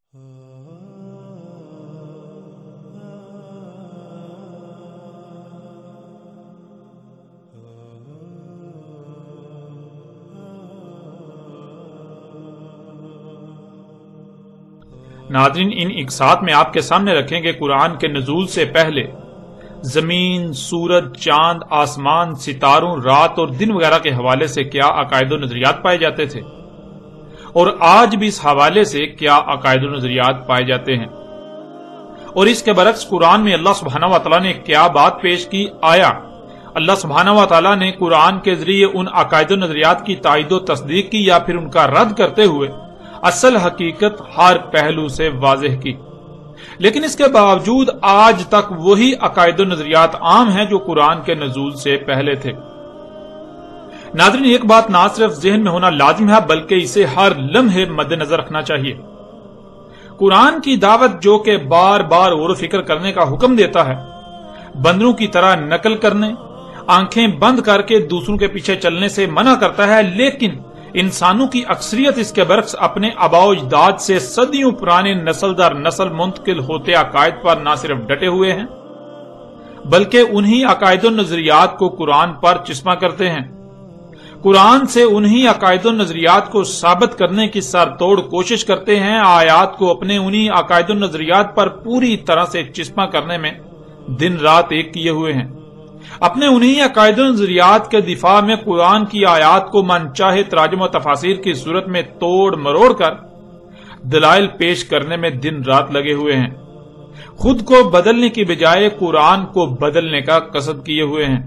ناظرین، ان اقساط میں آپ کے سامنے رکھیں کہ قرآن کے نزول سے پہلے زمین، سورج، چاند، آسمان، ستاروں، رات اور دن وغیرہ کے حوالے سے کیا عقائد و نظریات پائے جاتے تھے، اور آج بھی اس حوالے سے کیا عقائد و نظریات پائے جاتے ہیں، اور اس کے برعکس قرآن میں اللہ سبحانہ و تعالیٰ نے کیا بات پیش کی۔ آیا اللہ سبحانہ و تعالیٰ نے قرآن کے ذریعے ان عقائد و نظریات کی تائید و تصدیق کی، یا پھر ان کا رد کرتے ہوئے اصل حقیقت ہر پہلو سے واضح کی؟ لیکن اس کے باوجود آج تک وہی عقائد و نظریات عام ہیں جو قرآن کے نزول سے پہلے تھے۔ ناظرین، ایک بات نہ صرف ذہن میں ہونا لازم ہے بلکہ اسے ہر لمحے مد نظر رکھنا چاہیے۔ قرآن کی دعوت جو کہ بار بار غور و فکر کرنے کا حکم دیتا ہے، بندروں کی طرح نقل کرنے، آنکھیں بند کر کے دوسروں کے پیچھے چلنے سے منع کرتا ہے، لیکن انسانوں کی اکثریت اس کے برعکس اپنے آباء و اجداد سے صدیوں پرانے نسل در نسل منتقل ہوتے عقائد پر نہ صرف ڈٹے ہوئے ہیں بلکہ انہی عقائد و نظریات کو قرآن پر چسپاں کرتے ہیں۔ قرآن سے انہی عقائد و نظریات کو ثابت کرنے کی سر توڑ کوشش کرتے ہیں، آیات کو اپنے انہی عقائد و نظریات پر پوری طرح سے چسپاں کرنے میں دن رات ایک کیے ہوئے ہیں۔ اپنے انہی عقائد و نظریات کے دفاع میں قرآن کی آیات کو من چاہے تراجم و تفاسیر کی صورت میں توڑ مروڑ کر دلائل پیش کرنے میں دن رات لگے ہوئے ہیں، خود کو بدلنے کی بجائے قرآن کو بدلنے کا قصد کیے ہوئے ہیں۔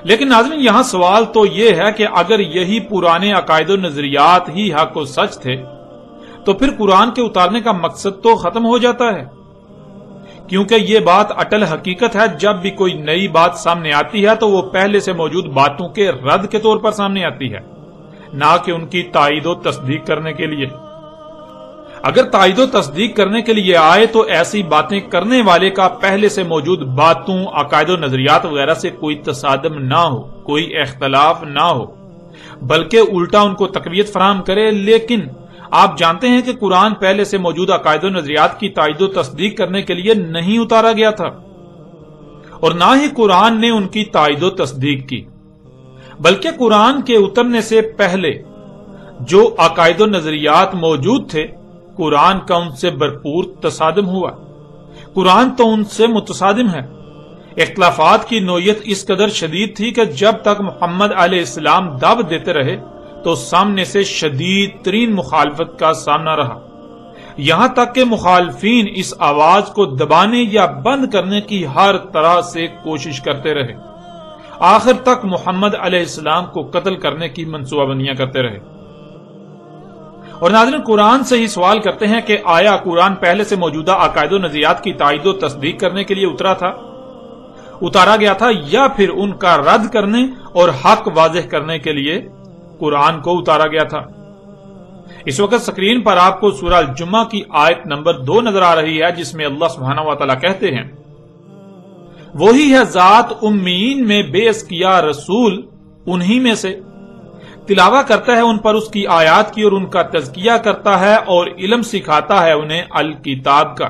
لیکن ناظرین، یہاں سوال تو یہ ہے کہ اگر یہی پرانے عقائد و نظریات ہی حق و سچ تھے تو پھر قرآن کے اتارنے کا مقصد تو ختم ہو جاتا ہے، کیونکہ یہ بات اٹل حقیقت ہے، جب بھی کوئی نئی بات سامنے آتی ہے تو وہ پہلے سے موجود باتوں کے رد کے طور پر سامنے آتی ہے، نہ کہ ان کی تائید و تصدیق کرنے کے لیے۔ اگر تائید و تصدیق کرنے کے لیے آئے تو ایسی باتیں کرنے والے کا پہلے سے موجود باتوں، عقائد و نظریات وغیرہ سے کوئی تصادم نہ ہو، کوئی اختلاف نہ ہو، بلکہ الٹا ان کو تقویت فراہم کرے۔ لیکن آپ جانتے ہیں کہ قرآن پہلے سے موجود عقائد و نظریات کی تائید و تصدیق کرنے کے لیے نہیں اتارا گیا تھا، اور نہ ہی قرآن نے ان کی تائید و تصدیق کی، بلکہ قرآن کے اترنے سے پہلے جو عقائد و نظریات موجود تھے، قرآن کا ان سے بھرپور تصادم ہوا۔ قرآن تو ان سے متصادم ہے۔ اختلافات کی نوعیت اس قدر شدید تھی کہ جب تک محمد علیہ السلام دعوت دیتے رہے تو سامنے سے شدید ترین مخالفت کا سامنا رہا، یہاں تک کہ مخالفین اس آواز کو دبانے یا بند کرنے کی ہر طرح سے کوشش کرتے رہے، آخر تک محمد علیہ السلام کو قتل کرنے کی منصوبہ بندیاں کرتے رہے۔ اور ناظرین، قرآن سے ہی سوال کرتے ہیں کہ آیا قرآن پہلے سے موجودہ عقائد و نظریات کی تائید و تصدیق کرنے کے لیے اتارا گیا تھا، یا پھر ان کا رد کرنے اور حق واضح کرنے کے لیے قرآن کو اتارا گیا تھا؟ اس وقت سکرین پر آپ کو سورہ الجمعہ کی آیت نمبر 2 نظر آ رہی ہے، جس میں اللہ سبحانہ و تعالیٰ کہتے ہیں، وہی ہے ذات امیین میں بیعث کیا رسول انہی میں سے، تلاوہ کرتا ہے ان پر اس کی آیات کی اور ان کا تزکیہ کرتا ہے اور علم سکھاتا ہے انہیں الکتاب کا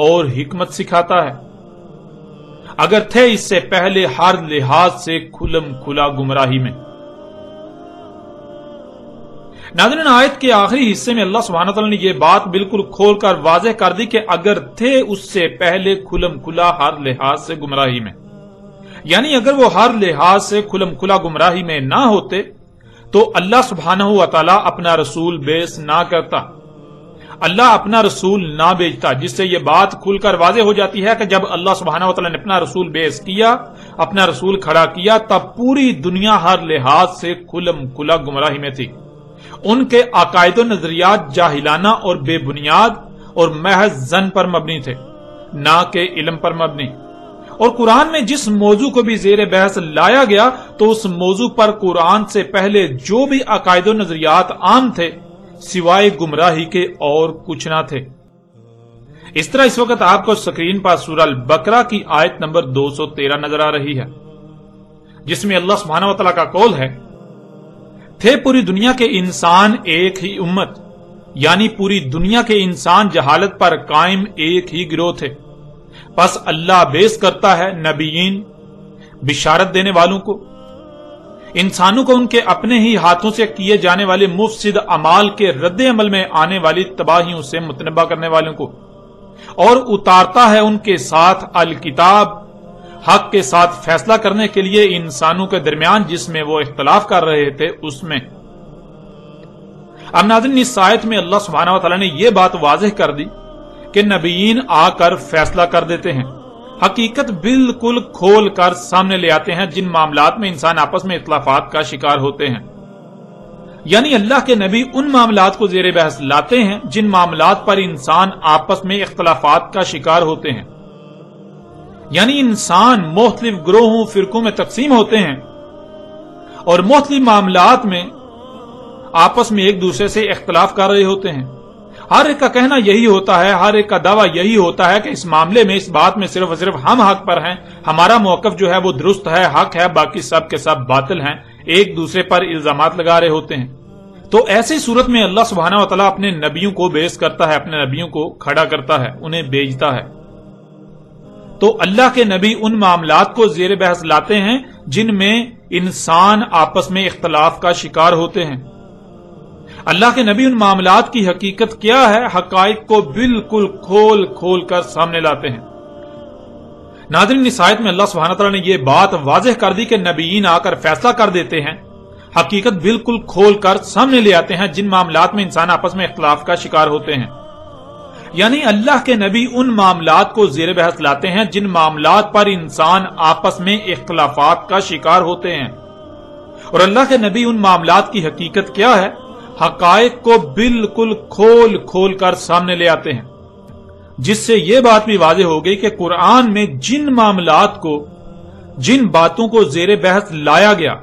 اور حکمت سکھاتا ہے، اگر تھے اس سے پہلے ہر لحاظ سے کھلم کھلا گمراہی میں۔ ناظرین، آیت کے آخری حصے میں اللہ سبحانہ تعالیٰ نے یہ بات بالکل کھول کر واضح کر دی کہ اگر تھے اس سے پہلے کھلم کھلا ہر لحاظ سے گمراہی میں، یعنی اگر وہ ہر لحاظ سے کھلم کھلا گمراہی میں نہ ہوتے تو اللہ سبحانہ و تعالیٰ اپنا رسول بیعث نہ کرتا، اللہ اپنا رسول نہ بھیجتا، جس سے یہ بات کھل کر واضح ہو جاتی ہے کہ جب اللہ سبحانہ و تعالیٰ نے اپنا رسول بیعث کیا، اپنا رسول کھڑا کیا، تب پوری دنیا ہر لحاظ سے کھلم کھلا گمراہی میں تھی۔ ان کے عقائد و نظریات جاہلانہ اور بے بنیاد اور محض ظن پر مبنی تھے، نہ کہ علم پر مبنی۔ اور قرآن میں جس موضوع کو بھی زیر بحث لایا گیا تو اس موضوع پر قرآن سے پہلے جو بھی عقائد و نظریات عام تھے سوائے گمراہی کے اور کچھ نہ تھے۔ اس طرح اس وقت آپ کو سکرین پر سورہ البقرہ کی آیت نمبر 213 نظر آ رہی ہے، جس میں اللہ سبحانہ و تعالیٰ کا قول ہے، تھے پوری دنیا کے انسان ایک ہی امت یعنی پوری دنیا کے انسان جہالت پر قائم ایک ہی گروہ تھے، پس اللہ بیس کرتا ہے نبیین بشارت دینے والوں کو، انسانوں کو ان کے اپنے ہی ہاتھوں سے کیے جانے والے مفسد اعمال کے رد عمل میں آنے والی تباہیوں سے متنبہ کرنے والوں کو، اور اتارتا ہے ان کے ساتھ الکتاب حق کے ساتھ فیصلہ کرنے کے لیے انسانوں کے درمیان جس میں وہ اختلاف کر رہے تھے اس میں۔ اب ناظرین، اس آیت میں اللہ سبحانہ و تعالیٰ نے یہ بات واضح کر دی کہ نبیین آ کر فیصلہ کر دیتے ہیں، حقیقت بالکل کھول کر سامنے لے آتے ہیں جن معاملات میں انسان آپس میں اختلافات کا شکار ہوتے ہیں۔ یعنی اللہ کے نبی ان معاملات کو زیر بحث لاتے ہیں جن معاملات پر انسان آپس میں اختلافات کا شکار ہوتے ہیں۔ یعنی انسان مختلف گروہوں فرقوں میں تقسیم ہوتے ہیں اور مختلف معاملات میں آپس میں ایک دوسرے سے اختلاف کر رہے ہوتے ہیں۔ ہر ایک کا کہنا یہی ہوتا ہے، ہر ایک کا دعویٰ یہی ہوتا ہے کہ اس معاملے میں، اس بات میں صرف اور صرف ہم حق پر ہیں، ہمارا موقف جو ہے وہ درست ہے، حق ہے، باقی سب کے سب باطل ہیں، ایک دوسرے پر الزامات لگا رہے ہوتے ہیں۔ تو ایسی صورت میں اللہ سبحانہ و تعالیٰ اپنے نبیوں کو بیس کرتا ہے، اپنے نبیوں کو کھڑا کرتا ہے، انہیں بھیجتا ہے۔ تو اللہ کے نبی ان معاملات کو زیر بحث لاتے ہیں جن میں انسان آپس میں اختلاف کا شکار ہوتے ہیں۔ اللہ کے نبی ان معاملات کی حقیقت کیا ہے، حقائق کو بالکل کھول کھول کر سامنے لاتے ہیں۔ ناظرین، اس آیت میں اللہ سبحانہ تعالیٰ نے یہ بات واضح کر دی کہ نبیین آ کر فیصلہ کر دیتے ہیں، حقیقت بالکل کھول کر سامنے لے آتے ہیں جن معاملات میں انسان آپس میں اختلاف کا شکار ہوتے ہیں۔ یعنی اللہ کے نبی ان معاملات کو زیر بحث لاتے ہیں جن معاملات پر انسان آپس میں اختلافات کا شکار ہوتے ہیں، اور اللہ کے نبی ان معاملات کی حقیقت کیا ہے، حقائق کو بالکل کھول کھول کر سامنے لے آتے ہیں، جس سے یہ بات بھی واضح ہو گئی کہ قرآن میں جن معاملات کو، جن باتوں کو زیر بحث لایا گیا،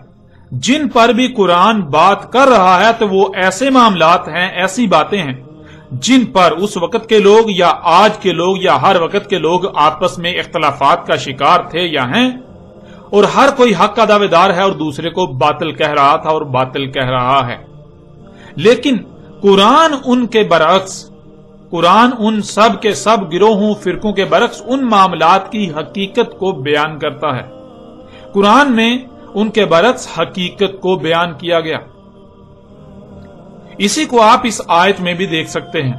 جن پر بھی قرآن بات کر رہا ہے، تو وہ ایسے معاملات ہیں، ایسی باتیں ہیں جن پر اس وقت کے لوگ یا آج کے لوگ یا ہر وقت کے لوگ آپس میں اختلافات کا شکار تھے یا ہیں، اور ہر کوئی حق کا دعوے دار ہے اور دوسرے کو باطل کہہ رہا تھا اور باطل کہہ رہا ہے۔ لیکن قرآن ان کے برعکس، قرآن ان سب کے سب گروہوں فرقوں کے برعکس ان معاملات کی حقیقت کو بیان کرتا ہے۔ قرآن میں ان کے برعکس حقیقت کو بیان کیا گیا۔ اسی کو آپ اس آیت میں بھی دیکھ سکتے ہیں،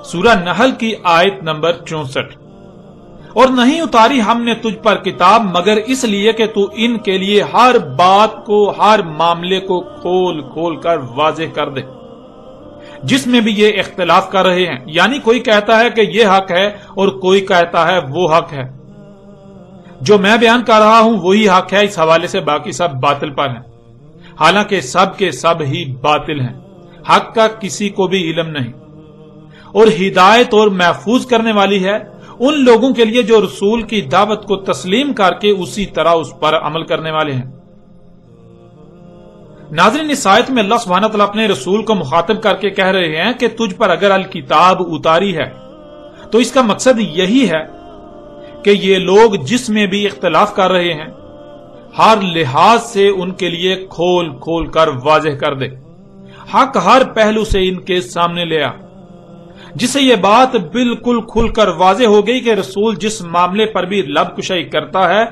سورہ نحل کی آیت نمبر 64، اور نہیں اتاری ہم نے تجھ پر کتاب مگر اس لیے کہ تو ان کے لیے ہر بات کو، ہر معاملے کو کھول کھول کر واضح کر دے جس میں بھی یہ اختلاف کر رہے ہیں۔ یعنی کوئی کہتا ہے کہ یہ حق ہے اور کوئی کہتا ہے وہ حق ہے، جو میں بیان کر رہا ہوں وہی حق ہے، اس حوالے سے باقی سب باطل پر ہیں، حالانکہ سب کے سب ہی باطل ہیں، حق کا کسی کو بھی علم نہیں۔ اور ہدایت اور محفوظ کرنے والی ہے ان لوگوں کے لیے جو رسول کی دعوت کو تسلیم کر کے اسی طرح اس پر عمل کرنے والے ہیں۔ ناظرین، اس آیت میں اللہ سبحانہ تعالیٰ اپنے رسول کو مخاطب کر کے کہہ رہے ہیں کہ تجھ پر اگر الکتاب اتاری ہے تو اس کا مقصد یہی ہے کہ یہ لوگ جس میں بھی اختلاف کر رہے ہیں ہر لحاظ سے ان کے لیے کھول کھول کر واضح کر دے، حق ہر پہلو سے ان کے سامنے لے آ، جس سے یہ بات بالکل کھل کر واضح ہو گئی کہ رسول جس معاملے پر بھی لب کشائی کرتا ہے،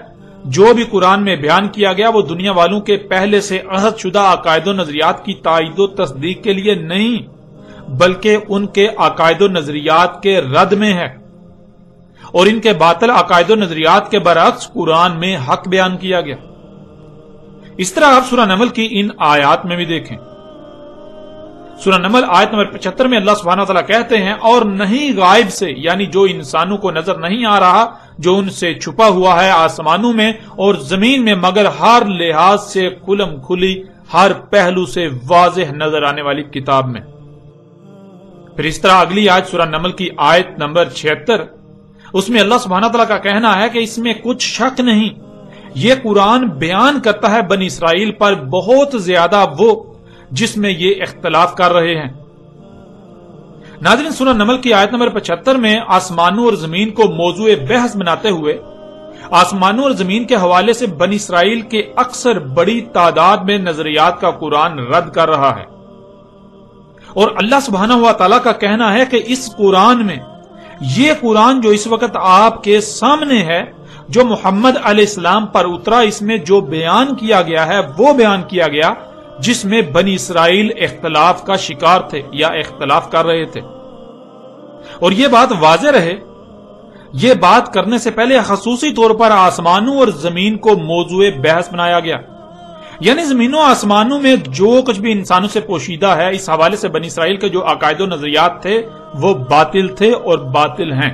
جو بھی قرآن میں بیان کیا گیا، وہ دنیا والوں کے پہلے سے عہد شدہ عقائد و نظریات کی تائید و تصدیق کے لیے نہیں، بلکہ ان کے عقائد و نظریات کے رد میں ہے، اور ان کے باطل عقائد و نظریات کے برعکس قرآن میں حق بیان کیا گیا۔ اس طرح آپ سورہ نمل کی ان آیات میں بھی دیکھیں، سورہ نمل آیت نمبر 75 میں اللہ سبحانہ وتعالیٰ کہتے ہیں، اور نہیں غائب سے، یعنی جو انسانوں کو نظر نہیں آ رہا، جو ان سے چھپا ہوا ہے آسمانوں میں اور زمین میں، مگر ہر لحاظ سے کھلم کھلی، ہر پہلو سے واضح نظر آنے والی کتاب میں۔ پھر اس طرح اگلی آیت سورہ نمل کی آیت نمبر 76، اس میں اللہ سبحانہ تعالیٰ کا کہنا ہے کہ اس میں کچھ شک نہیں، یہ قرآن بیان کرتا ہے بنی اسرائیل پر بہت زیادہ وہ جس میں یہ اختلاف کر رہے ہیں۔ ناظرین، سورہ نمل کی آیت نمبر 75 میں آسمانوں اور زمین کو موضوع بحث بناتے ہوئے آسمانوں اور زمین کے حوالے سے بنی اسرائیل کے اکثر بڑی تعداد میں نظریات کا قرآن رد کر رہا ہے، اور اللہ سبحانہ و تعالیٰ کا کہنا ہے کہ اس قرآن میں، یہ قرآن جو اس وقت آپ کے سامنے ہے، جو محمد علیہ السلام پر اترا، اس میں جو بیان کیا گیا ہے وہ بیان کیا گیا جس میں بنی اسرائیل اختلاف کا شکار تھے یا اختلاف کر رہے تھے. اور یہ بات واضح رہے، یہ بات کرنے سے پہلے خصوصی طور پر آسمانوں اور زمین کو موضوع بحث بنایا گیا. یعنی زمینوں آسمانوں میں جو کچھ بھی انسانوں سے پوشیدہ ہے، اس حوالے سے بنی اسرائیل کے جو عقائد و نظریات تھے وہ باطل تھے اور باطل ہیں.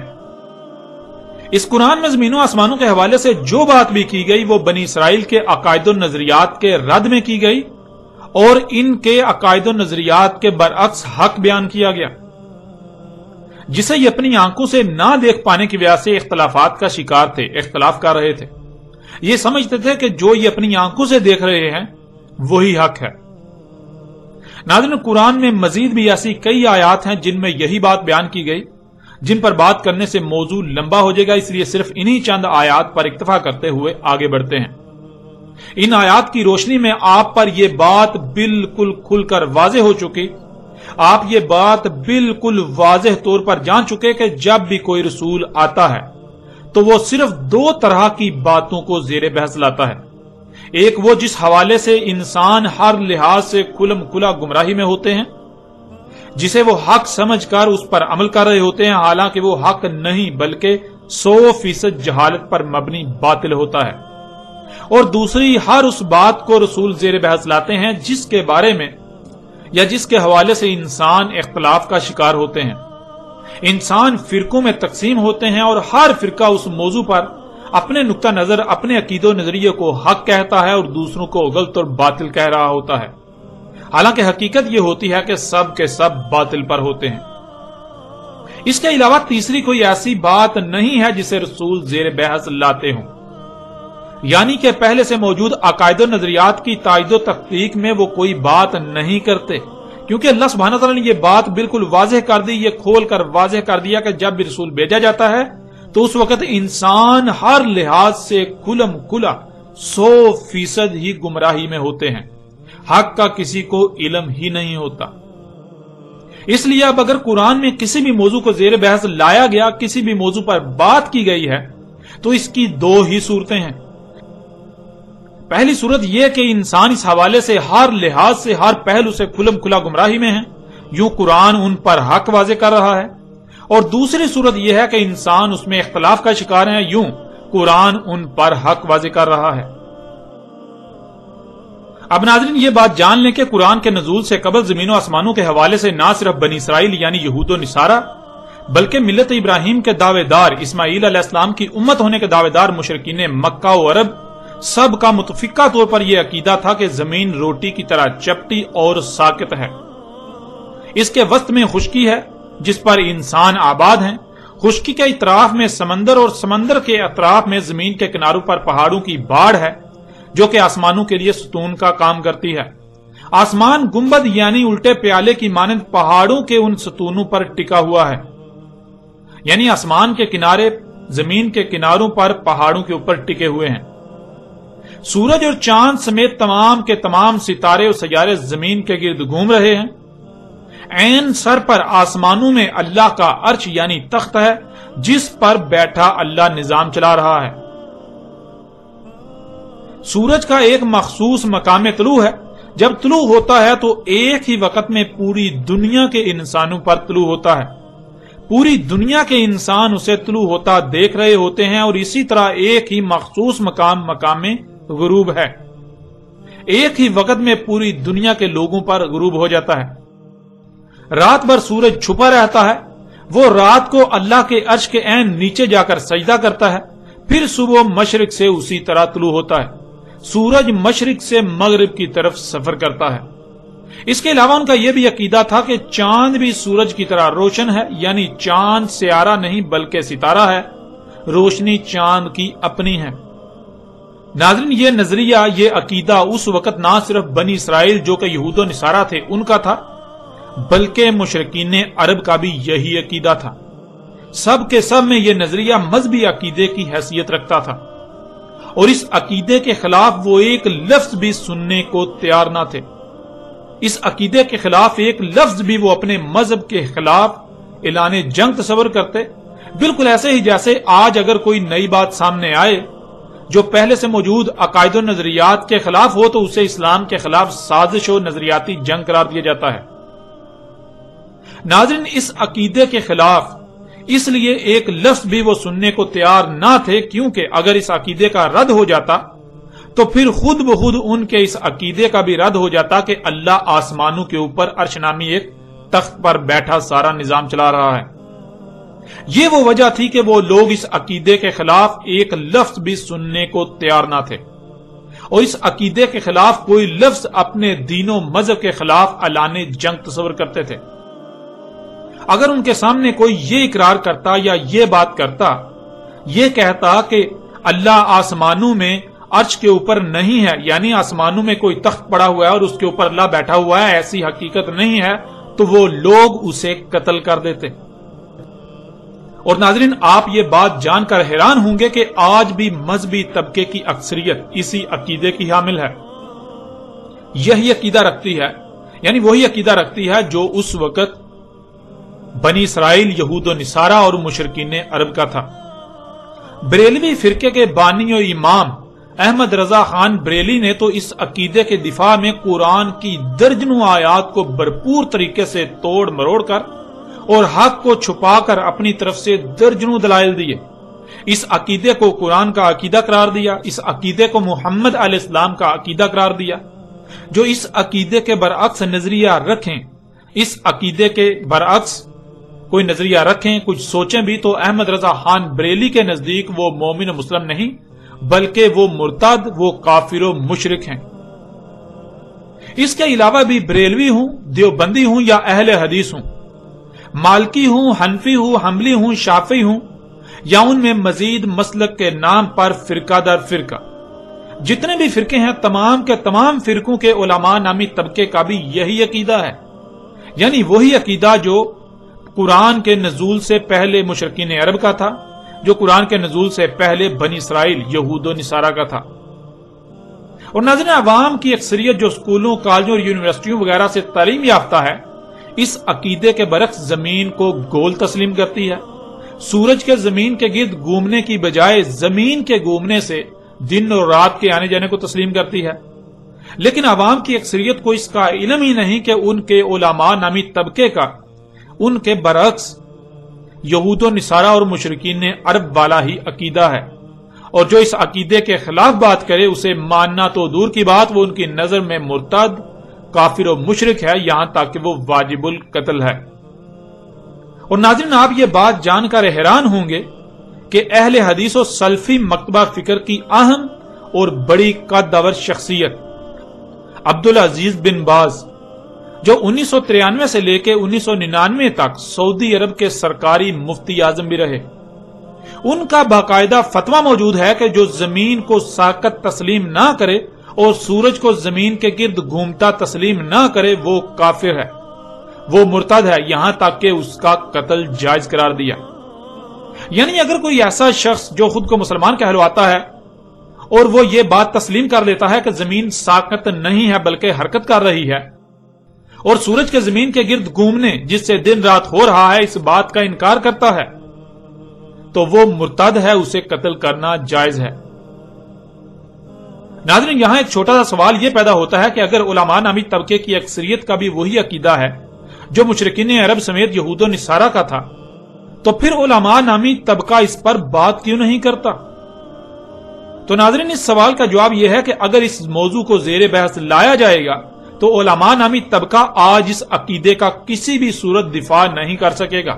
اس قرآن میں زمینوں آسمانوں کے حوالے سے جو بات بھی کی گئی وہ بنی اسرائیل کے عقائد و نظریات کے رد میں کی گئی اور ان کے عقائد و نظریات کے برعکس حق بیان کیا گیا، جسے یہ اپنی آنکھوں سے نہ دیکھ پانے کی وجہ سے اختلافات کا شکار تھے، اختلاف کر رہے تھے. یہ سمجھتے تھے کہ جو یہ اپنی آنکھوں سے دیکھ رہے ہیں وہی حق ہے. ناظرین، قرآن میں مزید بھی ایسی کئی آیات ہیں جن میں یہی بات بیان کی گئی، جن پر بات کرنے سے موضوع لمبا ہو جائے گا، اس لیے صرف انہی چند آیات پر اکتفا کرتے ہوئے آگے بڑھتے ہیں. ان آیات کی روشنی میں آپ پر یہ بات بالکل کھل کر واضح ہو چکی، آپ یہ بات بالکل واضح طور پر جان چکے کہ جب بھی کوئی رسول آتا ہے تو وہ صرف دو طرح کی باتوں کو زیر بحث لاتا ہے. ایک وہ جس حوالے سے انسان ہر لحاظ سے کھلم کھلا گمراہی میں ہوتے ہیں، جسے وہ حق سمجھ کر اس پر عمل کر رہے ہوتے ہیں، حالانکہ وہ حق نہیں بلکہ 100% جہالت پر مبنی باطل ہوتا ہے. اور دوسری ہر اس بات کو رسول زیر بحث لاتے ہیں جس کے بارے میں یا جس کے حوالے سے انسان اختلاف کا شکار ہوتے ہیں. انسان فرقوں میں تقسیم ہوتے ہیں اور ہر فرقہ اس موضوع پر اپنے نقطہ نظر، اپنے عقید و نظریے کو حق کہتا ہے اور دوسروں کو غلط اور باطل کہہ رہا ہوتا ہے، حالانکہ حقیقت یہ ہوتی ہے کہ سب کے سب باطل پر ہوتے ہیں. اس کے علاوہ تیسری کوئی ایسی بات نہیں ہے جسے رسول زیر بحث لاتے ہوں، یعنی کہ پہلے سے موجود عقائد و نظریات کی تائید و تحقیق میں وہ کوئی بات نہیں کرتے، کیونکہ اللہ سبحانہ تعالیٰ نے یہ بات بالکل واضح کر دی، یہ کھول کر واضح کر دیا کہ جب بھی رسول بھیجا جاتا ہے تو اس وقت انسان ہر لحاظ سے کھلم کھلا 100% ہی گمراہی میں ہوتے ہیں، حق کا کسی کو علم ہی نہیں ہوتا. اس لیے اب اگر قرآن میں کسی بھی موضوع کو زیر بحث لایا گیا، کسی بھی موضوع پر بات کی گئی ہے، تو اس کی دو ہی صورتیں ہیں. پہلی صورت یہ کہ انسان اس حوالے سے ہر لحاظ سے، ہر پہلو سے کھلم کھلا گمراہی میں ہے، یوں قرآن ان پر حق واضح کر رہا ہے. اور دوسری صورت یہ ہے کہ انسان اس میں اختلاف کا شکار ہے، یوں قرآن ان پر حق واضح کر رہا ہے. اب ناظرین، یہ بات جان لیں کہ قرآن کے نزول سے قبل زمین و آسمانوں کے حوالے سے نہ صرف بنی اسرائیل یعنی یہود و نصارہ، بلکہ ملت ابراہیم کے دعوے دار، اسماعیل علیہ السلام کی امت ہونے کے دعوے دار مشرکین مکہ و عرب، سب کا متفقہ طور پر یہ عقیدہ تھا کہ زمین روٹی کی طرح چپٹی اور ساکت ہے. اس کے وسط میں خشکی ہے جس پر انسان آباد ہیں، خشکی کے اطراف میں سمندر اور سمندر کے اطراف میں زمین کے کناروں پر پہاڑوں کی باڑ ہے جو کہ آسمانوں کے لیے ستون کا کام کرتی ہے. آسمان گنبد یعنی الٹے پیالے کی مانند پہاڑوں کے ان ستونوں پر ٹکا ہوا ہے، یعنی آسمان کے کنارے زمین کے کناروں پر پہاڑوں کے اوپر ٹکے ہوئے ہیں. سورج اور چاند سمیت تمام کے تمام ستارے اور سیارے زمین کے گرد گھوم رہے ہیں. عین سر پر آسمانوں میں اللہ کا عرش یعنی تخت ہے جس پر بیٹھا اللہ نظام چلا رہا ہے. سورج کا ایک مخصوص مقام طلوع ہے، جب طلوع ہوتا ہے تو ایک ہی وقت میں پوری دنیا کے انسانوں پر طلوع ہوتا ہے. پوری دنیا کے انسان اسے طلوع ہوتا دیکھ رہے ہوتے ہیں، اور اسی طرح ایک ہی مخصوص مقام غروب ہے. ایک ہی وقت میں پوری دنیا کے لوگوں پر غروب ہو جاتا ہے. رات بھر سورج چھپا رہتا ہے، وہ رات کو اللہ کے عرش کے عین نیچے جا کر سجدہ کرتا ہے، پھر صبح مشرق سے اسی طرح طلوع ہوتا ہے. سورج مشرق سے مغرب کی طرف سفر کرتا ہے. اس کے علاوہ ان کا یہ بھی عقیدہ تھا کہ چاند بھی سورج کی طرح روشن ہے، یعنی چاند سیارہ نہیں بلکہ ستارہ ہے، روشنی چاند کی اپنی ہے. ناظرین، یہ نظریہ، یہ عقیدہ اس وقت نہ صرف بنی اسرائیل جو کہ یہود و نصارہ تھے ان کا تھا، بلکہ مشرکین عرب کا بھی یہی عقیدہ تھا. سب کے سب میں یہ نظریہ مذہبی عقیدے کی حیثیت رکھتا تھا، اور اس عقیدے کے خلاف وہ ایک لفظ بھی سننے کو تیار نہ تھے. اس عقیدے کے خلاف ایک لفظ بھی وہ اپنے مذہب کے خلاف اعلان جنگ تصور کرتے، بالکل ایسے ہی جیسے آج اگر کوئی نئی بات سامنے آئے جو پہلے سے موجود عقائد و نظریات کے خلاف ہو تو اسے اسلام کے خلاف سازش و نظریاتی جنگ قرار دیا جاتا ہے۔ ناظرین، اس عقیدے کے خلاف اس لیے ایک لفظ بھی وہ سننے کو تیار نہ تھے، کیونکہ اگر اس عقیدے کا رد ہو جاتا تو پھر خود بخود ان کے اس عقیدے کا بھی رد ہو جاتا کہ اللہ آسمانوں کے اوپر عرش نامی ایک تخت پر بیٹھا سارا نظام چلا رہا ہے۔ یہ وہ وجہ تھی کہ وہ لوگ اس عقیدے کے خلاف ایک لفظ بھی سننے کو تیار نہ تھے، اور اس عقیدے کے خلاف کوئی لفظ اپنے دین و مذہب کے خلاف اعلان جنگ تصور کرتے تھے۔ اگر ان کے سامنے کوئی یہ اقرار کرتا یا یہ بات کرتا، یہ کہتا کہ اللہ آسمانوں میں عرش کے اوپر نہیں ہے، یعنی آسمانوں میں کوئی تخت پڑا ہوا ہے اور اس کے اوپر اللہ بیٹھا ہوا ہے، ایسی حقیقت نہیں ہے، تو وہ لوگ اسے قتل کر دیتے۔ اور ناظرین، آپ یہ بات جان کر حیران ہوں گے کہ آج بھی مذہبی طبقے کی اکثریت اسی عقیدے کی حامل ہے، یہی عقیدہ رکھتی ہے، یعنی وہی عقیدہ رکھتی ہے جو اس وقت بنی اسرائیل، یہود و نصارہ اور مشرکین عرب کا تھا۔ بریلوی فرقے کے بانی و امام احمد رضا خان بریلی نے تو اس عقیدے کے دفاع میں قرآن کی درجنوں آیات کو بھرپور طریقے سے توڑ مروڑ کر اور حق کو چھپا کر اپنی طرف سے درجنوں دلائل دیے، اس عقیدے کو قرآن کا عقیدہ قرار دیا، اس عقیدے کو محمد علیہ السلام کا عقیدہ قرار دیا۔ جو اس عقیدے کے برعکس نظریہ رکھیں، اس عقیدے کے برعکس کوئی نظریہ رکھیں، کچھ سوچیں بھی، تو احمد رضا خان بریلی کے نزدیک وہ مومن و مسلم نہیں بلکہ وہ مرتد، وہ کافر و مشرک ہیں۔ اس کے علاوہ بھی بریلوی ہوں، دیوبندی ہوں یا اہل حدیث ہوں، مالکی ہوں، حنفی ہوں، حنبلی ہوں، شافعی ہوں، یا ان میں مزید مسلک کے نام پر فرقہ در فرقہ جتنے بھی فرقے ہیں، تمام کے تمام فرقوں کے علماء نامی طبقے کا بھی یہی عقیدہ ہے، یعنی وہی عقیدہ جو قرآن کے نزول سے پہلے مشرکین عرب کا تھا، جو قرآن کے نزول سے پہلے بنی اسرائیل، یہود و نصارہ کا تھا۔ اور ناظرین، عوام کی اکثریت جو اسکولوں، کالجوں اور یونیورسٹیوں وغیرہ سے تعلیم یافتہ ہے، اس عقیدے کے برعکس زمین کو گول تسلیم کرتی ہے، سورج کے زمین کے گرد گھومنے کی بجائے زمین کے گھومنے سے دن اور رات کے آنے جانے کو تسلیم کرتی ہے۔ لیکن عوام کی اکثریت کو اس کا علم ہی نہیں کہ ان کے علماء نامی طبقے کا ان کے برعکس یہود و نصارہ اور مشرکین عرب والا ہی عقیدہ ہے، اور جو اس عقیدے کے خلاف بات کرے اسے ماننا تو دور کی بات، وہ ان کی نظر میں مرتد، کافر و مشرک ہے، یہاں تک کہ وہ واجب القتل ہے۔ اور ناظرین، آپ یہ بات جان کر حیران ہوں گے کہ اہل حدیث و سلفی مکتبہ فکر کی اہم اور بڑی قدور شخصیت عبدالعزیز بن باز، جو 1993 سے لے کے 1999 تک سعودی عرب کے سرکاری مفتی اعظم بھی رہے، ان کا باقاعدہ فتویٰ موجود ہے کہ جو زمین کو ساقط تسلیم نہ کرے اور سورج کو زمین کے گرد گھومتا تسلیم نہ کرے وہ کافر ہے، وہ مرتد ہے، یہاں تک کہ اس کا قتل جائز قرار دیا۔ یعنی اگر کوئی ایسا شخص جو خود کو مسلمان کہلواتا ہے اور وہ یہ بات تسلیم کر لیتا ہے کہ زمین ساقط نہیں ہے بلکہ حرکت کر رہی ہے، اور سورج کے زمین کے گرد گھومنے جس سے دن رات ہو رہا ہے اس بات کا انکار کرتا ہے، تو وہ مرتد ہے، اسے قتل کرنا جائز ہے۔ ناظرین، یہاں ایک چھوٹا سا سوال یہ پیدا ہوتا ہے کہ اگر علماء نامی طبقے کی اکثریت کا بھی وہی عقیدہ ہے جو مشرکین عرب سمیت یہود و نصارہ کا تھا، تو پھر علماء نامی طبقہ اس پر بات کیوں نہیں کرتا؟ تو ناظرین، اس سوال کا جواب یہ ہے کہ اگر اس موضوع کو زیر بحث لایا جائے گا تو علماء نامی طبقہ آج اس عقیدے کا کسی بھی صورت دفاع نہیں کر سکے گا۔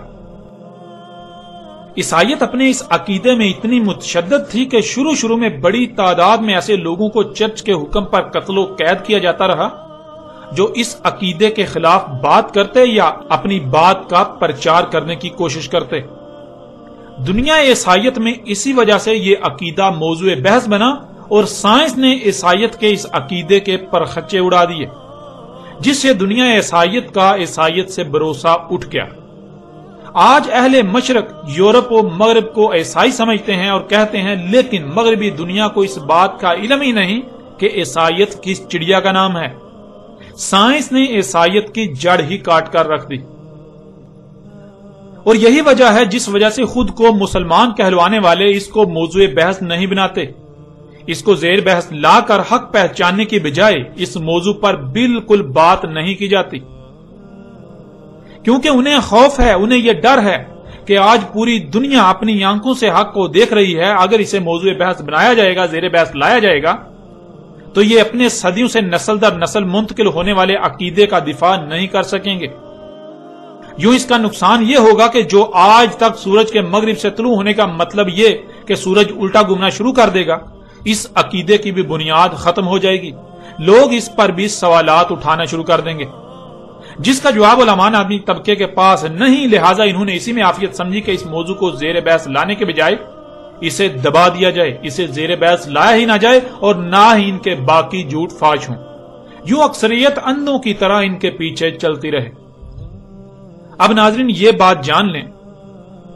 عیسائیت اپنے اس عقیدے میں اتنی متشدد تھی کہ شروع میں بڑی تعداد میں ایسے لوگوں کو چرچ کے حکم پر قتل و قید کیا جاتا رہا جو اس عقیدے کے خلاف بات کرتے یا اپنی بات کا پرچار کرنے کی کوشش کرتے۔ دنیا عیسائیت میں اسی وجہ سے یہ عقیدہ موضوع بحث بنا اور سائنس نے عیسائیت کے اس عقیدے کے پرخچے اڑا دیے، جس سے دنیا عیسائیت کا عیسائیت سے بھروسہ اٹھ گیا۔ آج اہل مشرق یورپ و مغرب کو عیسائی سمجھتے ہیں اور کہتے ہیں، لیکن مغربی دنیا کو اس بات کا علم ہی نہیں کہ عیسائیت کس چڑیا کا نام ہے۔ سائنس نے عیسائیت کی جڑ ہی کاٹ کر رکھ دی، اور یہی وجہ ہے جس وجہ سے خود کو مسلمان کہلوانے والے اس کو موضوع بحث نہیں بناتے، اس کو زیر بحث لا کر حق پہچاننے کی بجائے اس موضوع پر بالکل بات نہیں کی جاتی، کیونکہ انہیں خوف ہے، انہیں یہ ڈر ہے کہ آج پوری دنیا اپنی آنکھوں سے حق کو دیکھ رہی ہے، اگر اسے موضوع بحث بنایا جائے گا، زیر بحث لایا جائے گا تو یہ اپنے صدیوں سے نسل در نسل منتقل ہونے والے عقیدے کا دفاع نہیں کر سکیں گے۔ یوں اس کا نقصان یہ ہوگا کہ جو آج تک سورج کے مغرب سے طلوع ہونے کا مطلب یہ کہ سورج الٹا گھومنا شروع کر دے گا، اس عقیدے کی بھی بنیاد ختم ہو جائے گی، لوگ اس پر بھی سوالات اٹھانا شروع کر دیں گے، جس کا جواب علماء آدمی طبقے کے پاس نہیں، لہٰذا انہوں نے اسی میں عافیت سمجھی کہ اس موضوع کو زیر بحث لانے کے بجائے اسے دبا دیا جائے، اسے زیر بحث لایا ہی نہ جائے اور نہ ہی ان کے باقی جھوٹ فاش ہوں، یوں اکثریت اندھوں کی طرح ان کے پیچھے چلتی رہے۔ اب ناظرین یہ بات جان لیں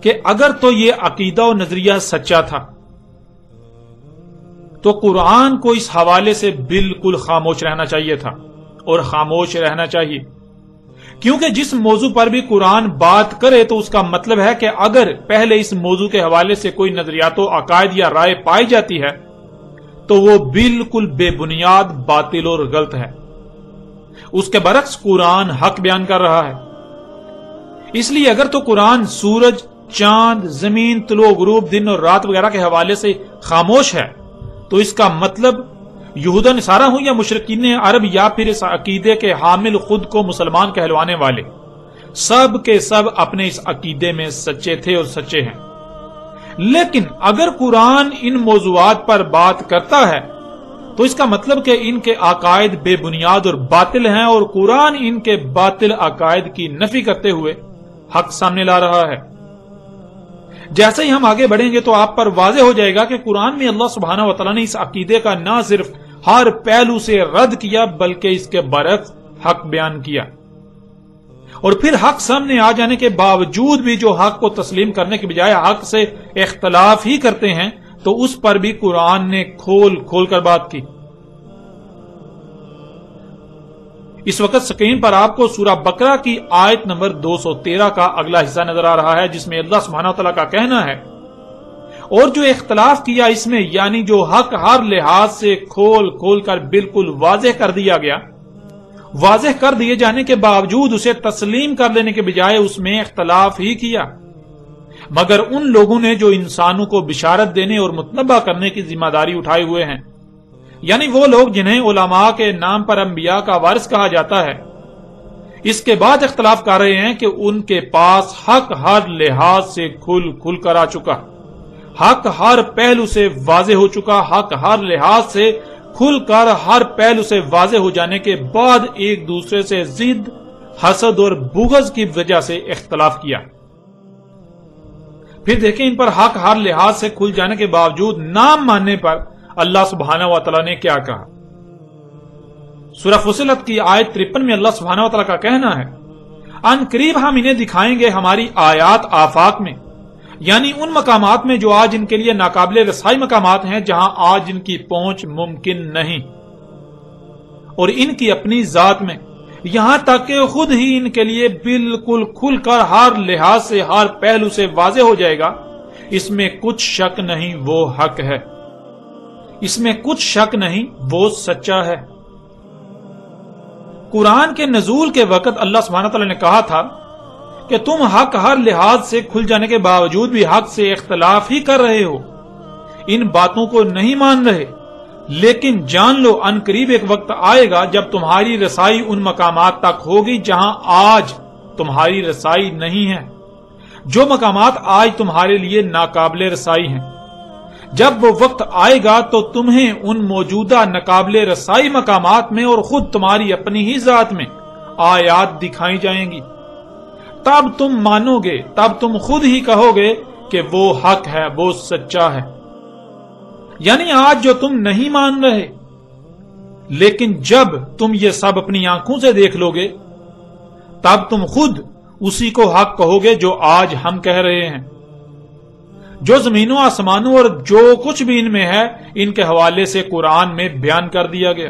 کہ اگر تو یہ عقیدہ و نظریہ سچا تھا تو قرآن کو اس حوالے سے بالکل خاموش رہنا چاہیے تھا، اور خاموش رہنا چاہیے، کیونکہ جس موضوع پر بھی قرآن بات کرے تو اس کا مطلب ہے کہ اگر پہلے اس موضوع کے حوالے سے کوئی نظریات و عقائد یا رائے پائی جاتی ہے تو وہ بالکل بے بنیاد، باطل اور غلط ہے۔ اس کے برعکس قرآن حق بیان کر رہا ہے۔ اس لیے اگر تو قرآن سورج، چاند، زمین، طلوع غروب، دن اور رات وغیرہ کے حوالے سے خاموش ہے تو اس کا مطلب یہود و نصارہ ہوں یا مشرکین عرب یا پھر اس عقیدے کے حامل خود کو مسلمان کہلوانے والے، سب کے سب اپنے اس عقیدے میں سچے تھے اور سچے ہیں۔ لیکن اگر قرآن ان موضوعات پر بات کرتا ہے تو اس کا مطلب کہ ان کے عقائد بے بنیاد اور باطل ہیں، اور قرآن ان کے باطل عقائد کی نفی کرتے ہوئے حق سامنے لا رہا ہے۔ جیسے ہی ہم آگے بڑھیں گے تو آپ پر واضح ہو جائے گا کہ قرآن میں اللہ سبحانہ و تعالیٰ نے اس عقیدے کا نہ صرف ہر پہلو سے رد کیا بلکہ اس کے برعکس حق بیان کیا، اور پھر حق سامنے آ جانے کے باوجود بھی جو حق کو تسلیم کرنے کے بجائے حق سے اختلاف ہی کرتے ہیں تو اس پر بھی قرآن نے کھول کھول کر بات کی۔ اس وقت سکرین پر آپ کو سورہ بقرہ کی آیت نمبر 213 کا اگلا حصہ نظر آ رہا ہے، جس میں اللہ سبحانہ وتعالیٰ کا کہنا ہے، اور جو اختلاف کیا اس میں، یعنی جو حق ہر لحاظ سے کھول کھول کر بالکل واضح کر دیا گیا، واضح کر دیے جانے کے باوجود اسے تسلیم کر لینے کے بجائے اس میں اختلاف ہی کیا، مگر ان لوگوں نے جو انسانوں کو بشارت دینے اور متنبہ کرنے کی ذمہ داری اٹھائے ہوئے ہیں، یعنی وہ لوگ جنہیں علماء کے نام پر انبیاء کا وارث کہا جاتا ہے، اس کے بعد اختلاف کر رہے ہیں کہ ان کے پاس حق ہر لحاظ سے کھل کھل کر آ چکا، حق ہر پہلو سے واضح ہو چکا، حق ہر لحاظ سے کھل کر ہر پہلو سے واضح ہو جانے کے بعد ایک دوسرے سے ضد، حسد اور بغض کی وجہ سے اختلاف کیا۔ پھر دیکھیں ان پر حق ہر لحاظ سے کھل جانے کے باوجود نہ ماننے پر اللہ سبحانہ و تعالیٰ نے کیا کہا۔ سورہ فصلت کی آیت 53 میں اللہ سبحانہ و تعالیٰ کا کہنا ہے، ان قریب ہم انہیں دکھائیں گے ہماری آیات آفاق میں، یعنی ان مقامات میں جو آج ان کے لیے ناقابل رسائی مقامات ہیں، جہاں آج ان کی پہنچ ممکن نہیں، اور ان کی اپنی ذات میں، یہاں تک کہ خود ہی ان کے لیے بالکل کھل کر ہر لحاظ سے ہر پہلو سے واضح ہو جائے گا۔ اس میں کچھ شک نہیں وہ حق ہے، اس میں کچھ شک نہیں وہ سچا ہے۔ قرآن کے نزول کے وقت اللہ سبحانہ تعالیٰ نے کہا تھا کہ تم حق ہر لحاظ سے کھل جانے کے باوجود بھی حق سے اختلاف ہی کر رہے ہو، ان باتوں کو نہیں مان رہے، لیکن جان لو ان قریب ایک وقت آئے گا جب تمہاری رسائی ان مقامات تک ہوگی جہاں آج تمہاری رسائی نہیں ہے، جو مقامات آج تمہارے لیے ناقابل رسائی ہیں۔ جب وہ وقت آئے گا تو تمہیں ان موجودہ ناقابل رسائی مقامات میں اور خود تمہاری اپنی ہی ذات میں آیات دکھائی جائیں گی، تب تم مانو گے، تب تم خود ہی کہو گے کہ وہ حق ہے، وہ سچا ہے۔ یعنی آج جو تم نہیں مان رہے، لیکن جب تم یہ سب اپنی آنکھوں سے دیکھ لو گے تب تم خود اسی کو حق کہو گے جو آج ہم کہہ رہے ہیں۔ جو زمینوں آسمانوں اور جو کچھ بھی ان میں ہے، ان کے حوالے سے قرآن میں بیان کر دیا گیا۔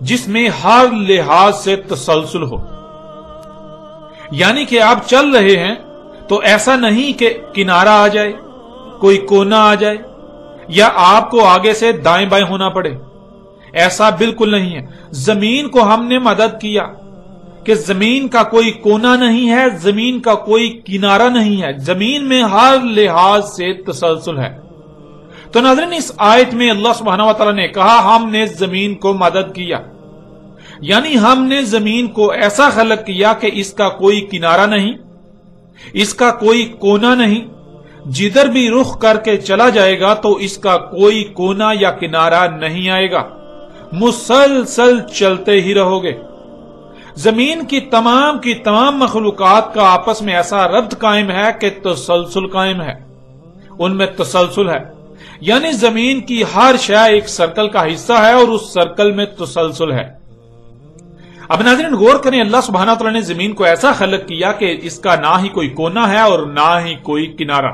جس میں ہر لحاظ سے تسلسل ہو. یعنی کہ آپ چل رہے ہیں تو ایسا نہیں کہ کنارہ آ جائے، کوئی کونا آ جائے، یا آپ کو آگے سے دائیں بائیں ہونا پڑے. ایسا بالکل نہیں ہے. زمین کو ہم نے مدد کیا کہ زمین کا کوئی کونا نہیں ہے، زمین کا کوئی کنارہ نہیں ہے، زمین میں ہر لحاظ سے تسلسل ہے. تو ناظرین، اس آیت میں اللہ سبحانہ و تعالی نے کہا ہم نے زمین کو مدد کیا، یعنی ہم نے زمین کو ایسا خلق کیا کہ اس کا کوئی کنارہ نہیں، اس کا کوئی کونا نہیں. جدھر بھی رخ کر کے چلا جائے گا تو اس کا کوئی کونا یا کنارہ نہیں آئے گا، مسلسل چلتے ہی رہو گے. زمین کی تمام مخلوقات کا آپس میں ایسا ربط قائم ہے کہ تسلسل قائم ہے، ان میں تسلسل ہے. یعنی زمین کی ہر شے ایک سرکل کا حصہ ہے اور اس سرکل میں تسلسل ہے. اب ناظرین غور کریں، اللہ سبحانہ تعالیٰ نے زمین کو ایسا خلق کیا کہ اس کا نہ ہی کوئی کونا ہے اور نہ ہی کوئی کنارہ.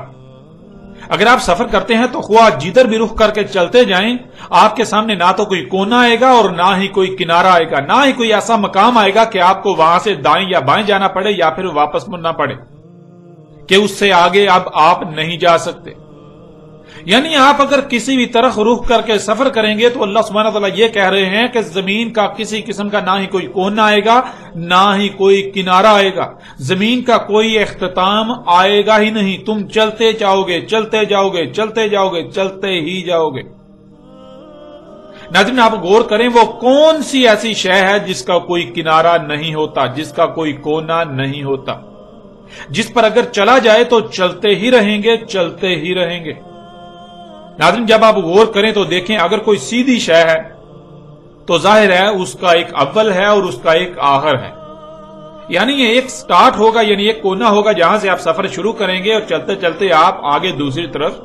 اگر آپ سفر کرتے ہیں تو خواہ جدھر بھی رخ کر کے چلتے جائیں، آپ کے سامنے نہ تو کوئی کونا آئے گا اور نہ ہی کوئی کنارہ آئے گا، نہ ہی کوئی ایسا مقام آئے گا کہ آپ کو وہاں سے دائیں یا بائیں جانا پڑے یا پھر واپس مڑنا پڑے کہ اس سے آگے اب آپ نہیں جا سکتے. یعنی آپ اگر کسی بھی طرف رخ کر کے سفر کریں گے تو اللہ سبحانہ تعالیٰ یہ کہہ رہے ہیں کہ زمین کا کسی قسم کا نہ ہی کوئی کونا آئے گا، نہ ہی کوئی کنارہ آئے گا، زمین کا کوئی اختتام آئے گا ہی نہیں. تم چلتے جاؤ گے، چلتے جاؤ گے، چلتے جاؤ گے، چلتے ہی جاؤ گے. ناظرین آپ غور کریں، وہ کون سی ایسی شے ہے جس کا کوئی کنارہ نہیں ہوتا، جس کا کوئی کونا نہیں ہوتا، جس پر اگر چلا جائے تو چلتے ہی رہیں گے، چلتے ہی رہیں گے. ناظرین جب آپ غور کریں تو دیکھیں، اگر کوئی سیدھی شے ہے تو ظاہر ہے اس کا ایک اول ہے اور اس کا ایک آخر ہے. یعنی یہ ایک سٹارٹ ہوگا، یعنی ایک کونا ہوگا جہاں سے آپ سفر شروع کریں گے اور چلتے چلتے آپ آگے دوسری طرف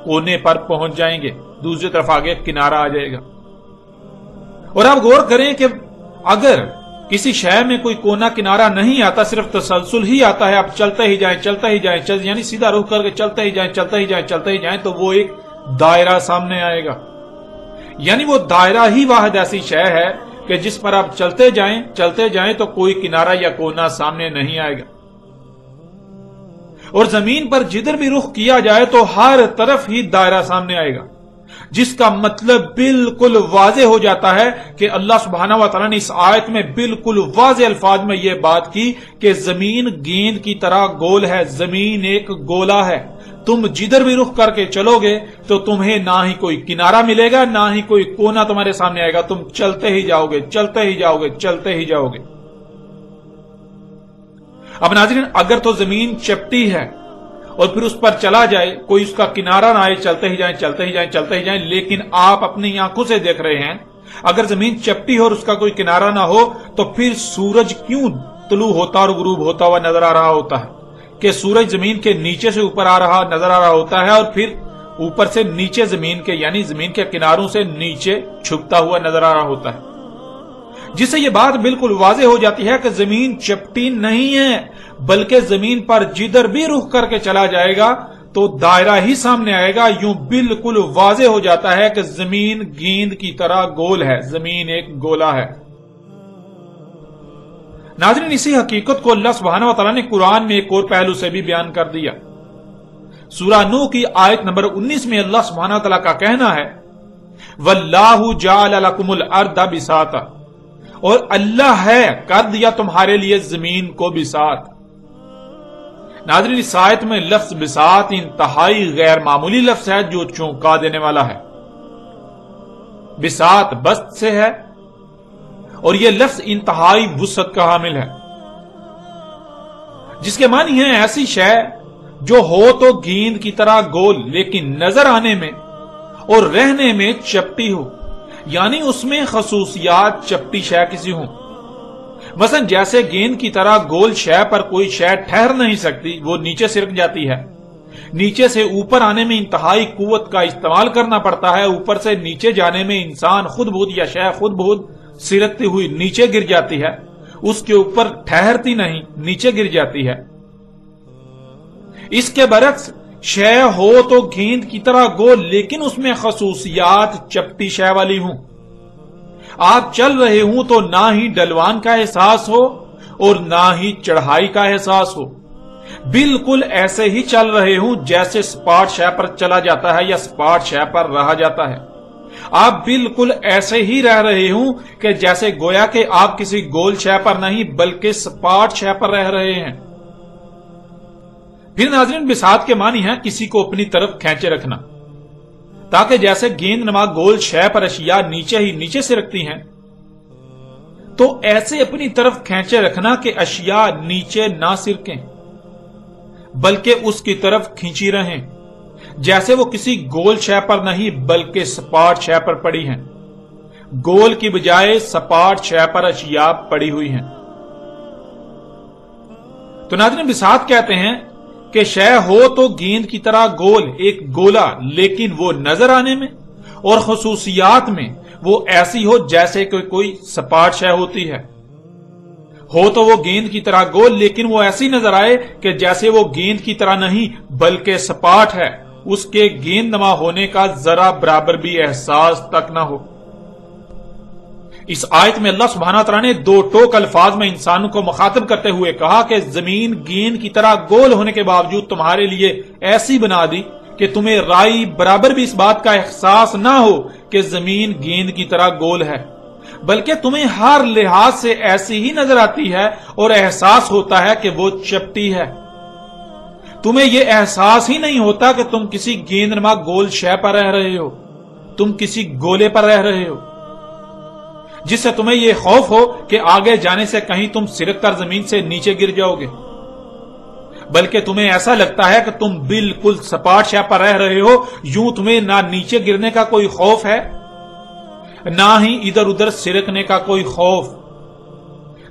کونے پر پہنچ جائیں گے، دوسری طرف آگے کنارہ آ جائے گا. اور آپ غور کریں کہ اگر کسی شے میں کوئی کونا کنارہ نہیں آتا، صرف تسلسل ہی آتا ہے، آپ چلتے ہی جائیں، چلتے ہی جائیں، یعنی سیدھا رخ کر کے چلتے ہی جائیں، چلتے ہی جائیں، چلتے ہی جائیں، تو وہ ایک دائرہ سامنے آئے گا. یعنی وہ دائرہ ہی واحد ایسی شے ہے کہ جس پر آپ چلتے جائیں تو کوئی کنارہ یا کونا سامنے نہیں آئے گا. اور زمین پر جدھر بھی رخ کیا جائے تو ہر طرف ہی دائرہ سامنے آئے گا، جس کا مطلب بالکل واضح ہو جاتا ہے کہ اللہ سبحانہ و تعالیٰ نے اس آیت میں بالکل واضح الفاظ میں یہ بات کی کہ زمین گیند کی طرح گول ہے، زمین ایک گولا ہے. تم جدھر بھی رخ کر کے چلو گے تو تمہیں نہ ہی کوئی کنارہ ملے گا، نہ ہی کوئی کونا تمہارے سامنے آئے گا، تم چلتے ہی جاؤ گے، چلتے ہی جاؤ گے، چلتے ہی جاؤ گے. اب ناظرین اگر تو زمین چپٹی ہے اور پھر اس پر چلا جائے، کوئی اس کا کنارہ نہ آئے، چلتے ہی جائیں، چلتے ہی جائیں، چلتے ہی جائیں، لیکن آپ اپنی آنکھوں سے دیکھ رہے ہیں اگر زمین چپٹی ہو اور اس کا کوئی کنارہ نہ ہو تو پھر سورج کیوں طلوع ہوتا اور غروب ہوتا ہوا نظر آ رہا ہوتا ہے؟ کہ سورج زمین کے نیچے سے اوپر آ رہا نظر آ رہا ہوتا ہے اور پھر اوپر سے نیچے زمین کے، یعنی زمین کے کناروں سے نیچے چھپتا ہوا نظر آ رہا ہوتا ہے، جس سے یہ بات بالکل واضح ہو جاتی ہے کہ زمین چپٹی نہیں ہے، بلکہ زمین پر جدھر بھی رخ کر کے چلا جائے گا تو دائرہ ہی سامنے آئے گا. یوں بالکل واضح ہو جاتا ہے کہ زمین گیند کی طرح گول ہے، زمین ایک گولا ہے. ناظرین اسی حقیقت کو اللہ سبحانہ و تعالیٰ نے قرآن میں ایک اور پہلو سے بھی بیان کر دیا. سورہ نوح کی آیت نمبر 19 میں اللہ سبحانہ و تعالیٰ کا کہنا ہے وَاللَّهُ جَعَلَ لَكُمُ الْأَرْضَ بِسَاطًا، اور اللہ ہے کر دیا تمہارے لیے زمین کو بساط. ناظرین اس آیت میں لفظ بساط انتہائی غیر معمولی لفظ ہے جو چونکا دینے والا ہے. بساط بسط سے ہے اور یہ لفظ انتہائی وسعت کا حامل ہے، جس کے معنی ہے ایسی شے جو ہو تو گیند کی طرح گول لیکن نظر آنے میں اور رہنے میں چپٹی ہو، یعنی اس میں خصوصیات چپٹی شے کسی ہوں. مثلا جیسے گیند کی طرح گول شے پر کوئی شے ٹھہر نہیں سکتی، وہ نیچے سرک جاتی ہے، نیچے سے اوپر آنے میں انتہائی قوت کا استعمال کرنا پڑتا ہے، اوپر سے نیچے جانے میں انسان خود بخود یا شے خود بخود سرکتی ہوئی نیچے گر جاتی ہے، اس کے اوپر ٹھہرتی نہیں، نیچے گر جاتی ہے. اس کے برعکس شے ہو تو گیند کی طرح گول لیکن اس میں خصوصیات چپٹی شے والی ہوں. آپ چل رہے ہوں تو نہ ہی ڈلوان کا احساس ہو اور نہ ہی چڑھائی کا احساس ہو، بالکل ایسے ہی چل رہے ہوں جیسے سپاٹ شے پر چلا جاتا ہے یا سپاٹ شے پر رہا جاتا ہے۔ آپ بالکل ایسے ہی رہ رہے ہوں کہ جیسے گویا کہ آپ کسی گول شے پر نہیں بلکہ سپاٹ شے پر رہ رہے ہیں۔ پھر ناظرین، بساط کے معنی ہے کسی کو اپنی طرف کھینچے رکھنا، تاکہ جیسے گیند نما گول شے پر اشیاء نیچے ہی نیچے سے رکھتی ہیں، تو ایسے اپنی طرف کھینچے رکھنا کہ اشیاء نیچے نہ سرکیں بلکہ اس کی طرف کھینچی رہیں، جیسے وہ کسی گول شے پر نہیں بلکہ سپاٹ شے پر پڑی ہیں، گول کی بجائے سپاٹ شے پر اشیاء پڑی ہوئی ہیں۔ تو ناظرین، بساط کہتے ہیں کہ شے ہو تو گیند کی طرح گول، ایک گولا، لیکن وہ نظر آنے میں اور خصوصیات میں وہ ایسی ہو جیسے کہ کوئی سپاٹ شے ہوتی ہے۔ ہو تو وہ گیند کی طرح گول، لیکن وہ ایسی نظر آئے کہ جیسے وہ گیند کی طرح نہیں بلکہ سپاٹ ہے، اس کے گیند نما ہونے کا ذرا برابر بھی احساس تک نہ ہو۔ اس آیت میں اللہ سبحانہ تعالیٰ نے دو ٹوک الفاظ میں انسانوں کو مخاطب کرتے ہوئے کہا کہ زمین گیند کی طرح گول ہونے کے باوجود تمہارے لیے ایسی بنا دی کہ تمہیں رائی برابر بھی اس بات کا احساس نہ ہو کہ زمین گیند کی طرح گول ہے، بلکہ تمہیں ہر لحاظ سے ایسی ہی نظر آتی ہے اور احساس ہوتا ہے کہ وہ چپٹی ہے۔ تمہیں یہ احساس ہی نہیں ہوتا کہ تم کسی گیند نما گول شے پر رہ رہے ہو، تم کسی گولے پر رہ رہے ہو، جس سے تمہیں یہ خوف ہو کہ آگے جانے سے کہیں تم سرک کر زمین سے نیچے گر جاؤ گے، بلکہ تمہیں ایسا لگتا ہے کہ تم بالکل سپاٹ شے پر رہ رہے ہو، یوں تمہیں نہ نیچے گرنے کا کوئی خوف ہے نہ ہی ادھر ادھر سرکنے کا کوئی خوف۔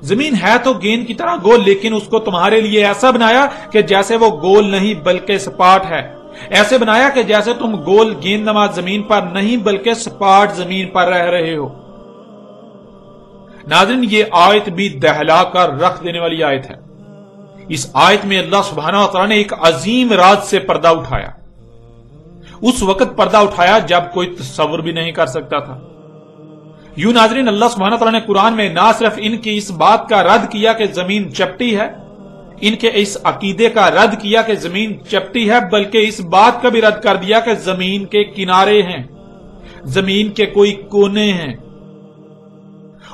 زمین ہے تو گیند کی طرح گول، لیکن اس کو تمہارے لیے ایسا بنایا کہ جیسے وہ گول نہیں بلکہ سپاٹ ہے، ایسے بنایا کہ جیسے تم گول گیند نما زمین پر نہیں بلکہ سپاٹ زمین پر رہ رہے ہو۔ ناظرین، یہ آیت بھی دہلا کر رکھ دینے والی آیت ہے۔ اس آیت میں اللہ سبحانہ وتعالی نے ایک عظیم راز سے پردہ اٹھایا، اس وقت پردہ اٹھایا جب کوئی تصور بھی نہیں کر سکتا تھا۔ یوں ناظرین، اللہ سبحانہ تعالیٰ نے قرآن میں نہ صرف ان کی اس بات کا رد کیا کہ زمین چپٹی ہے، ان کے اس عقیدے کا رد کیا کہ زمین چپٹی ہے، بلکہ اس بات کا بھی رد کر دیا کہ زمین کے کنارے ہیں، زمین کے کوئی کونے ہیں،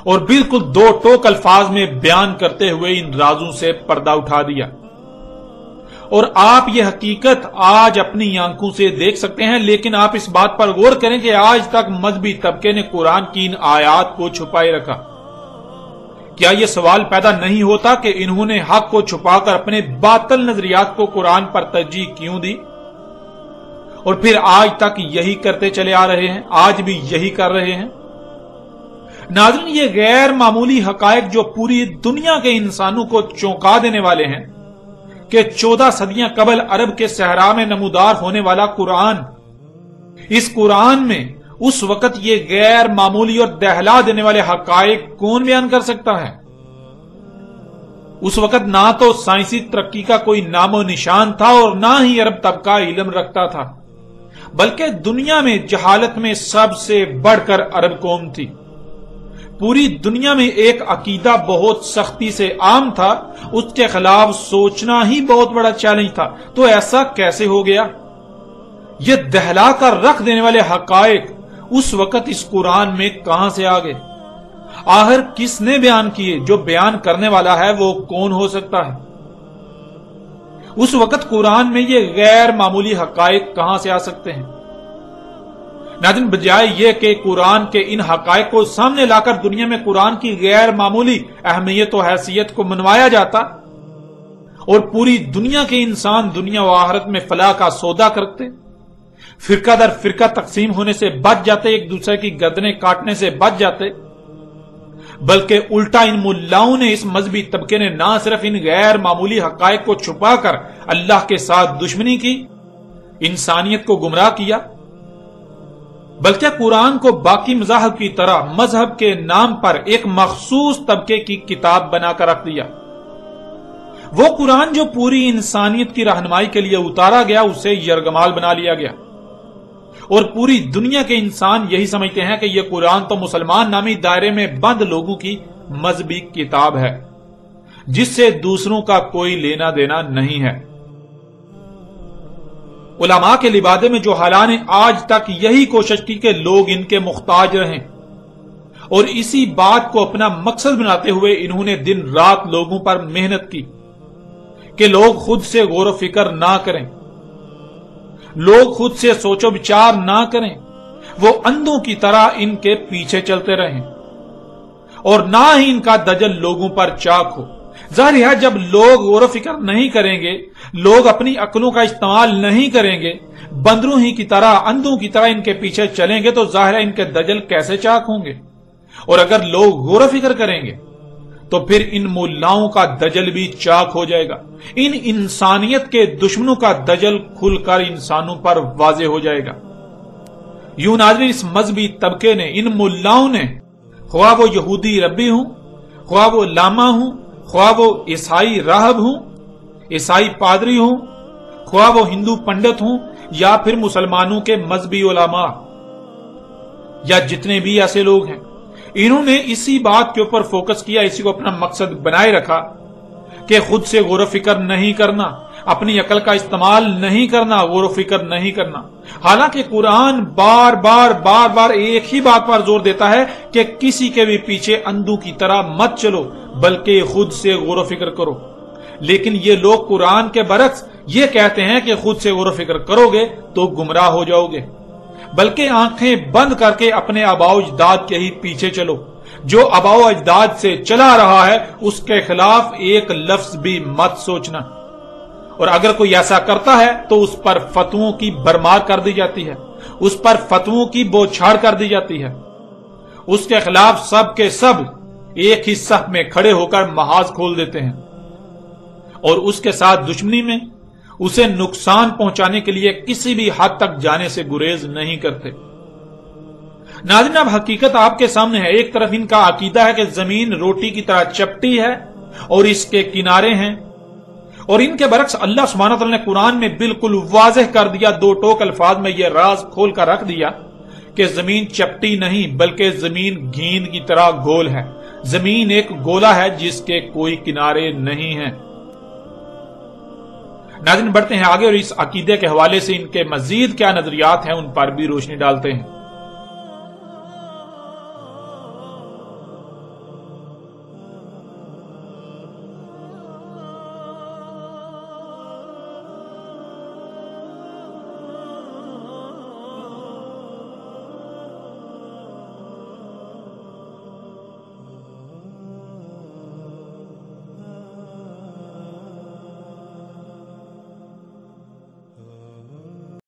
اور بالکل دو ٹوک الفاظ میں بیان کرتے ہوئے ان رازوں سے پردہ اٹھا دیا۔ اور آپ یہ حقیقت آج اپنی آنکھوں سے دیکھ سکتے ہیں، لیکن آپ اس بات پر غور کریں کہ آج تک مذہبی طبقے نے قرآن کی ان آیات کو چھپائے رکھا۔ کیا یہ سوال پیدا نہیں ہوتا کہ انہوں نے حق کو چھپا کر اپنے باطل نظریات کو قرآن پر ترجیح کیوں دی؟ اور پھر آج تک یہی کرتے چلے آ رہے ہیں، آج بھی یہی کر رہے ہیں۔ ناظرین، یہ غیر معمولی حقائق جو پوری دنیا کے انسانوں کو چونکا دینے والے ہیں کہ 14 صدیاں قبل عرب کے صحرا میں نمودار ہونے والا قرآن، اس قرآن میں اس وقت یہ غیر معمولی اور دہلا دینے والے حقائق کون بیان کر سکتا ہے؟ اس وقت نہ تو سائنسی ترقی کا کوئی نام و نشان تھا اور نہ ہی عرب طبقہ علم رکھتا تھا، بلکہ دنیا میں جہالت میں سب سے بڑھ کر عرب قوم تھی۔ پوری دنیا میں ایک عقیدہ بہت سختی سے عام تھا، اس کے خلاف سوچنا ہی بہت بڑا چیلنج تھا۔ تو ایسا کیسے ہو گیا؟ یہ دہلا کر رکھ دینے والے حقائق اس وقت اس قرآن میں کہاں سے آ گئے؟ آخر کس نے بیان کیے؟ جو بیان کرنے والا ہے وہ کون ہو سکتا ہے؟ اس وقت قرآن میں یہ غیر معمولی حقائق کہاں سے آ سکتے ہیں؟ ناظرین، بجائے یہ کہ قرآن کے ان حقائق کو سامنے لا کر دنیا میں قرآن کی غیر معمولی اہمیت و حیثیت کو منوایا جاتا اور پوری دنیا کے انسان دنیا و آخرت میں فلاح کا سودا کرتے، فرقہ در فرقہ تقسیم ہونے سے بچ جاتے، ایک دوسرے کی گردنیں کاٹنے سے بچ جاتے، بلکہ الٹا ان ملاؤں نے، اس مذہبی طبقے نے نہ صرف ان غیر معمولی حقائق کو چھپا کر اللہ کے ساتھ دشمنی کی، انسانیت کو گمراہ کیا، بلکہ قرآن کو باقی مذاہب کی طرح مذہب کے نام پر ایک مخصوص طبقے کی کتاب بنا کر رکھ دیا۔ وہ قرآن جو پوری انسانیت کی رہنمائی کے لیے اتارا گیا، اسے یرغمال بنا لیا گیا، اور پوری دنیا کے انسان یہی سمجھتے ہیں کہ یہ قرآن تو مسلمان نامی دائرے میں بند لوگوں کی مذہبی کتاب ہے جس سے دوسروں کا کوئی لینا دینا نہیں ہے۔ علماء کے لبادے میں جو حالات نے آج تک یہی کوشش کی کہ لوگ ان کے محتاج رہیں، اور اسی بات کو اپنا مقصد بناتے ہوئے انہوں نے دن رات لوگوں پر محنت کی کہ لوگ خود سے غور و فکر نہ کریں، لوگ خود سے سوچ و بچار نہ کریں، وہ اندھوں کی طرح ان کے پیچھے چلتے رہیں، اور نہ ہی ان کا دجل لوگوں پر چاک ہو۔ ظاہر ہے جب لوگ غور و فکر نہیں کریں گے، لوگ اپنی عقلوں کا استعمال نہیں کریں گے، بندروں ہی کی طرح اندھوں کی طرح ان کے پیچھے چلیں گے، تو ظاہر ہے ان کے دجل کیسے چاک ہوں گے؟ اور اگر لوگ غور و فکر کریں گے تو پھر ان ملاؤں کا دجل بھی چاک ہو جائے گا، ان انسانیت کے دشمنوں کا دجل کھل کر انسانوں پر واضح ہو جائے گا۔ یوں ناظرین، اس مذہبی طبقے نے، ان ملاؤں نے، خواہ وہ یہودی ربی ہوں، خواہ وہ لاما ہوں، خواہ وہ عیسائی راہب ہوں، عیسائی پادری ہوں، خواہ وہ ہندو پنڈت ہوں، یا پھر مسلمانوں کے مذہبی علماء، یا جتنے بھی ایسے لوگ ہیں، انہوں نے اسی بات کے اوپر فوکس کیا، اسی کو اپنا مقصد بنائے رکھا کہ خود سے غور و فکر نہیں کرنا، اپنی عقل کا استعمال نہیں کرنا، غور و فکر نہیں کرنا۔ حالانکہ قرآن بار بار ایک ہی بات پر زور دیتا ہے کہ کسی کے بھی پیچھے اندھوں کی طرح مت چلو، بلکہ خود سے غور و فکر کرو۔ لیکن یہ لوگ قرآن کے برعکس یہ کہتے ہیں کہ خود سے غور و فکر کرو گے تو گمراہ ہو جاؤ گے، بلکہ آنکھیں بند کر کے اپنے آباؤ اجداد کے ہی پیچھے چلو۔ جو آباؤ اجداد سے چلا رہا ہے اس کے خلاف ایک لفظ بھی مت سوچنا، اور اگر کوئی ایسا کرتا ہے تو اس پر فتووں کی برمار کر دی جاتی ہے، اس پر فتووں کی بوچھاڑ کر دی جاتی ہے، اس کے خلاف سب کے سب ایک ہی صف میں کھڑے ہو کر محاذ کھول دیتے ہیں، اور اس کے ساتھ دشمنی میں اسے نقصان پہنچانے کے لیے کسی بھی حد تک جانے سے گریز نہیں کرتے۔ ناظرین، اب حقیقت آپ کے سامنے ہے۔ ایک طرف ان کا عقیدہ ہے کہ زمین روٹی کی طرح چپٹی ہے اور اس کے کنارے ہیں، اور ان کے برعکس اللہ سبحانہ وتعالی نے قرآن میں بالکل واضح کر دیا، دو ٹوک الفاظ میں یہ راز کھول کر رکھ دیا کہ زمین چپٹی نہیں بلکہ زمین گیند کی طرح گول ہے، زمین ایک گولا ہے جس کے کوئی کنارے نہیں ہیں۔ ناظرین، بڑھتے ہیں آگے اور اس عقیدے کے حوالے سے ان کے مزید کیا نظریات ہیں ان پر بھی روشنی ڈالتے ہیں۔